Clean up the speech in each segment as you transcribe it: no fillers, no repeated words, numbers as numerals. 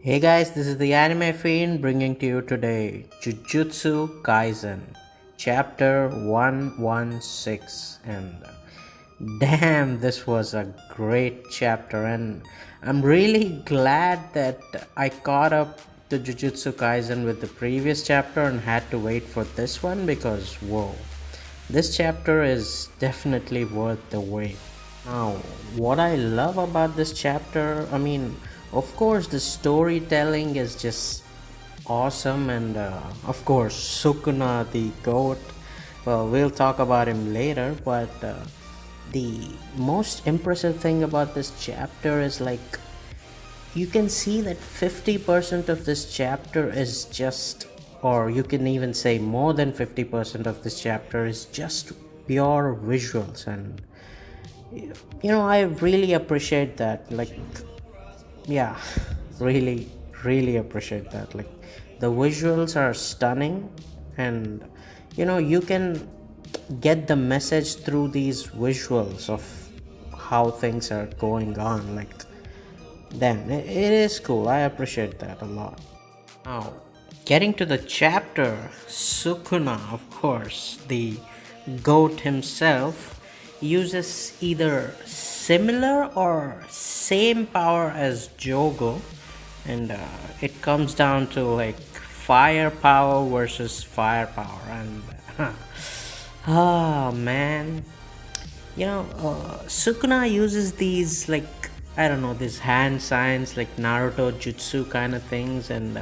Hey guys, this is the Anime Fiend bringing to you today Jujutsu Kaisen, chapter 116. And damn, this was a great chapter, and I'm really glad that I caught up to Jujutsu Kaisen with the previous chapter and had to wait for this one because whoa, this chapter is definitely worth the wait. Now, what I love about this chapter, of course, the storytelling is just awesome, and of course, Sukuna the goat. Well, we'll talk about him later, but the most impressive thing about this chapter is like you can see that 50% of this chapter is just, or you can even say more than 50% of this chapter is just pure visuals, and I really appreciate that. Like, yeah, really, really appreciate that. Like, the visuals are stunning, and you can get the message through these visuals of how things are going on. Like, damn, it is cool. I appreciate that a lot. Now, getting to the chapter, Sukuna, of course, the goat himself, uses either similar or same power as Jogo, and it comes down to like firepower versus firepower. And ah, man, Sukuna uses these, like, I don't know, these hand signs like Naruto jutsu kind of things, and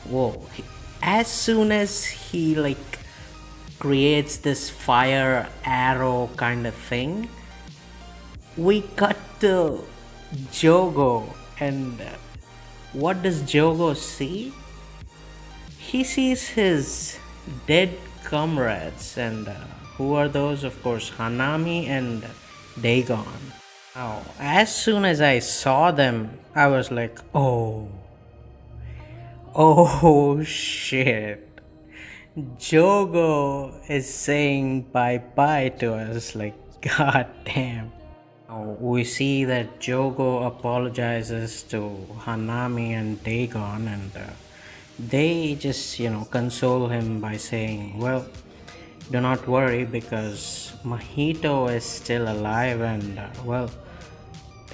whoa, as soon as he like creates this fire arrow kind of thing, we cut to Jogo, and what does Jogo see? He sees his dead comrades, and who are those? Of course, Hanami and Dagon. Now, as soon as I saw them, I was like, oh shit. Jogo is saying bye bye to us. Like, god damn. Now, we see that Jogo apologizes to Hanami and Dagon, and they just, console him by saying, well, do not worry because Mahito is still alive, and well,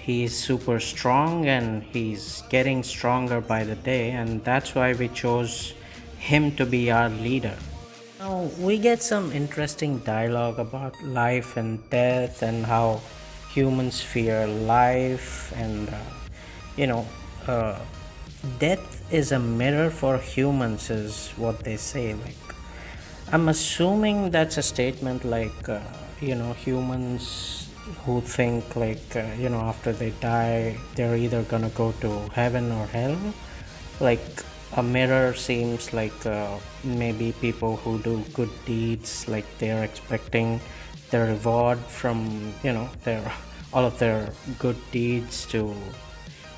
he's super strong and he's getting stronger by the day, and that's why we chose him to be our leader. Now, we get some interesting dialogue about life and death and how humans fear life, and you know, uh, death is a mirror for humans, is what they say. Like, I'm assuming that's a statement like, humans who think like, after they die, they're either gonna go to heaven or hell. Like, a mirror seems like maybe people who do good deeds, like they're expecting their reward from, their all of their good deeds to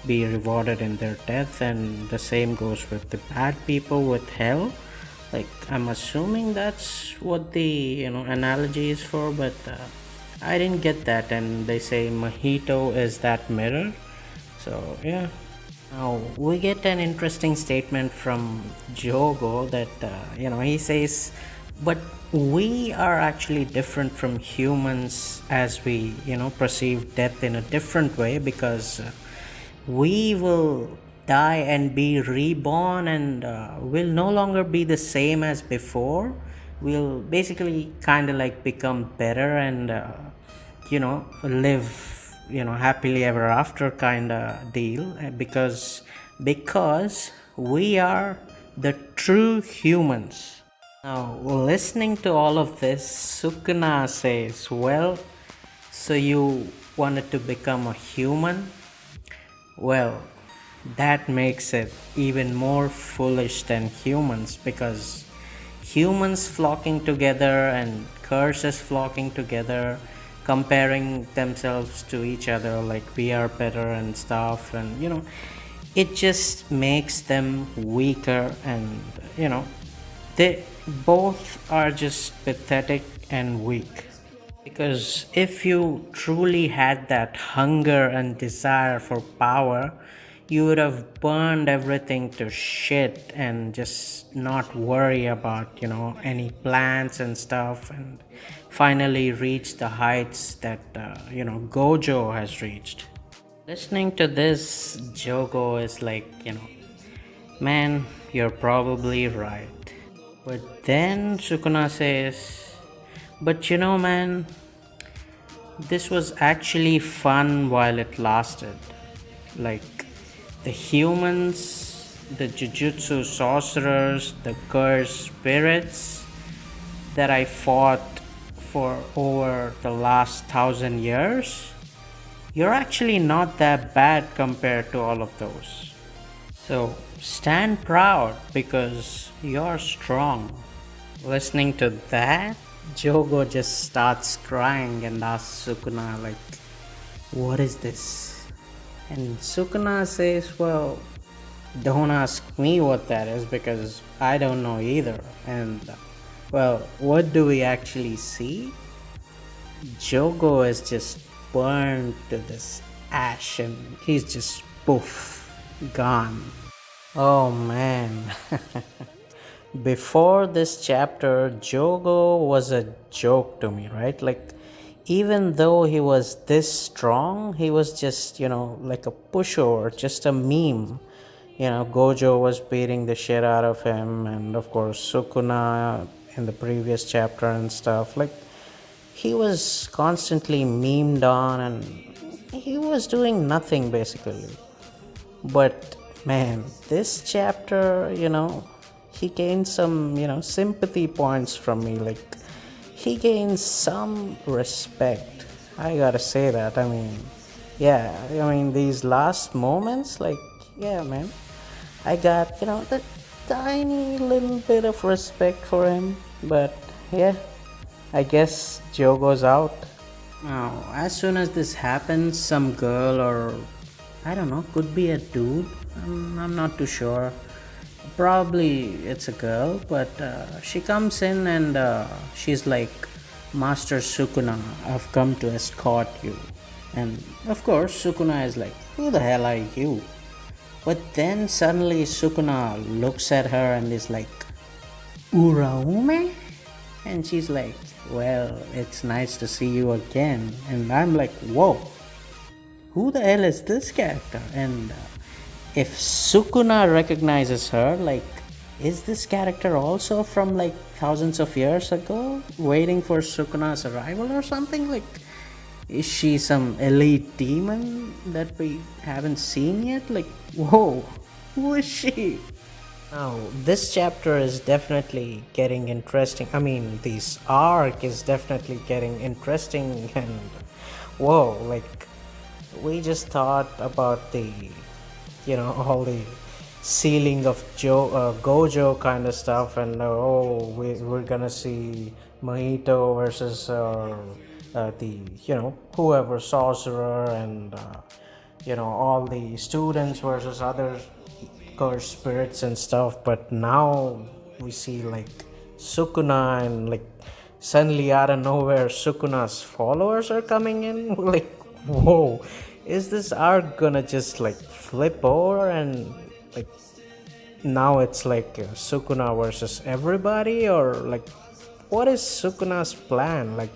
be rewarded in their death, and the same goes with the bad people with hell. Like, I'm assuming that's what the analogy is for, but I didn't get that, and they say Mojito is that mirror. So yeah. Now we get an interesting statement from Jogo that he says, but we are actually different from humans, as we perceive death in a different way, because we will die and be reborn, and will no longer be the same as before. We'll basically kind of like become better, and live happily ever after kind of deal, because we are the true humans. Now, listening to all of this, Sukuna says, well, so you wanted to become a human? Well, that makes it even more foolish than humans, because humans flocking together and curses flocking together, comparing themselves to each other like we are better and stuff, and it just makes them weaker, and they both are just pathetic and weak. Because if you truly had that hunger and desire for power, you would have burned everything to shit and just not worry about, any plans and stuff, and finally reach the heights that, Gojo has reached. Listening to this, Jogo is like, man, you're probably right. But then Sukuna says, but man, this was actually fun while it lasted. Like, the humans, the Jujutsu sorcerers, the cursed spirits that I fought for over the last 1,000 years, you're actually not that bad compared to all of those. So stand proud because you're strong. Listening to that, Jogo just starts crying and asks Sukuna, like, what is this? And Sukuna says, well, don't ask me what that is because I don't know either. And, well, what do we actually see? Jogo is just burned to this ash and he's just poof, gone. Oh man. Before this chapter, Jogo was a joke to me, right? Like, even though he was this strong, he was just, like a pushover, just a meme. Gojo was beating the shit out of him, and of course, Sukuna in the previous chapter and stuff. Like, he was constantly memed on, and he was doing nothing basically. But man, this chapter, he gained some, sympathy points from me. Like, he gained some respect. I gotta say that. I mean, yeah, these last moments, like, yeah, man, I got, the tiny little bit of respect for him. But yeah, I guess Joe goes out. Now, as soon as this happens, some girl, or I don't know, could be a dude, I'm not too sure. Probably it's a girl, but she comes in and she's like, Master Sukuna, I've come to escort you. And of course, Sukuna is like, who the hell are you? But then suddenly Sukuna looks at her and is like, Uraume? And she's like, well, it's nice to see you again. And I'm like, whoa, who the hell is this character? And if Sukuna recognizes her, like, is this character also from like thousands of years ago, waiting for Sukuna's arrival or something? Like, is she some elite demon that we haven't seen yet? Like, whoa, who is she? Now, this chapter is definitely getting interesting. This arc is definitely getting interesting, and whoa, like, we just thought about the, all the ceiling of Gojo kind of stuff, and we're gonna see Mahito versus the, whoever sorcerer, and all the students versus other cursed spirits and stuff. But now we see like Sukuna, and like suddenly out of nowhere Sukuna's followers are coming in. Like, whoa, is this arc gonna just like flip over, and like now it's like Sukuna versus everybody? Or like, what is Sukuna's plan? Like,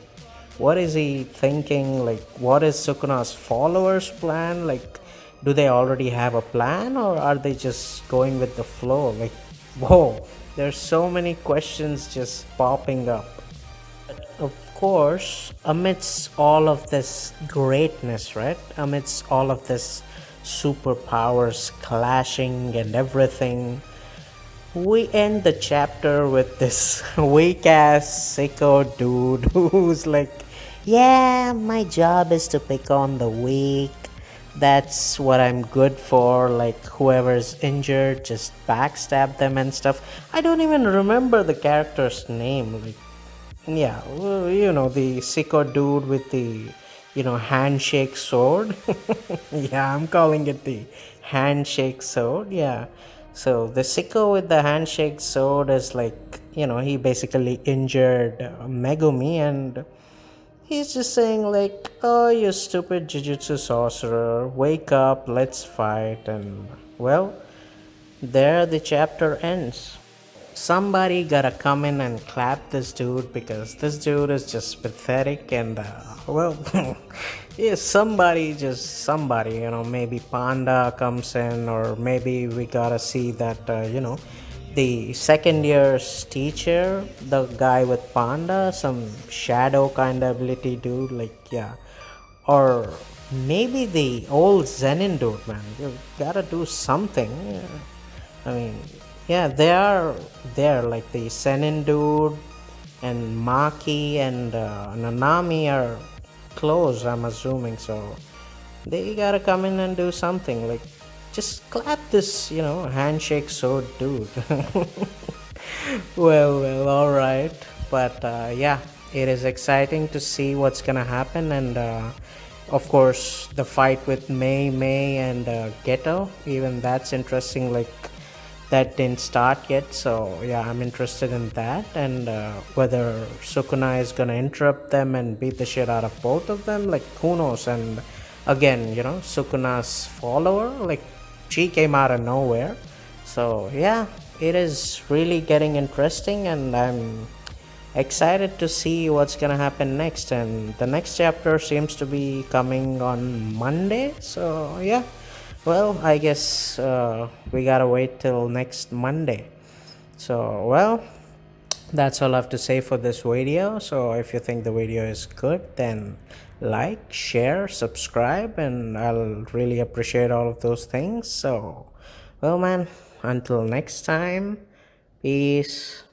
what is he thinking? Like, what is Sukuna's followers plan? Like, do they already have a plan, or are they just going with the flow? Like, whoa, there's so many questions just popping up. But of course, amidst all of this greatness, right? Amidst all of this superpowers clashing and everything, we end the chapter with this weak ass sicko dude who's like, yeah, my job is to pick on the weak. That's what I'm good for. Like, whoever's injured, just backstab them and stuff. I don't even remember the character's name. Like, yeah, well, the sicko dude with the, handshake sword. Yeah, I'm calling it the handshake sword. Yeah. So the sicko with the handshake sword is like, he basically injured Megumi, and He's just saying like, "Oh, you stupid Jujutsu sorcerer, wake up, let's fight." And well, there the chapter ends. Somebody gotta come in and clap this dude because this dude is just pathetic and well, yeah, somebody, maybe Panda comes in, or maybe we gotta see that the second year's teacher, the guy with Panda, some shadow kind of ability dude, like, yeah, or maybe the old Zenin dude, man. You gotta do something. Yeah. I mean, yeah, they are there. Like the Zenin dude and Maki and Nanami are close, I'm assuming. So they gotta come in and do something. Like, just clap this, handshake sword dude. Well, all right. But yeah, it is exciting to see what's gonna happen, and of course, the fight with May and Geto. Even that's interesting. Like, that didn't start yet, so yeah, I'm interested in that, and whether Sukuna is gonna interrupt them and beat the shit out of both of them. Like, who knows? And again, Sukuna's follower, like, she came out of nowhere. So yeah, it is really getting interesting, and I'm excited to see what's gonna happen next. And the next chapter seems to be coming on Monday. So yeah, well, I guess we gotta wait till next Monday. So well, that's all I have to say for this video. So if you think the video is good, then like, share, subscribe, and I'll really appreciate all of those things. So well, man, until next time, peace.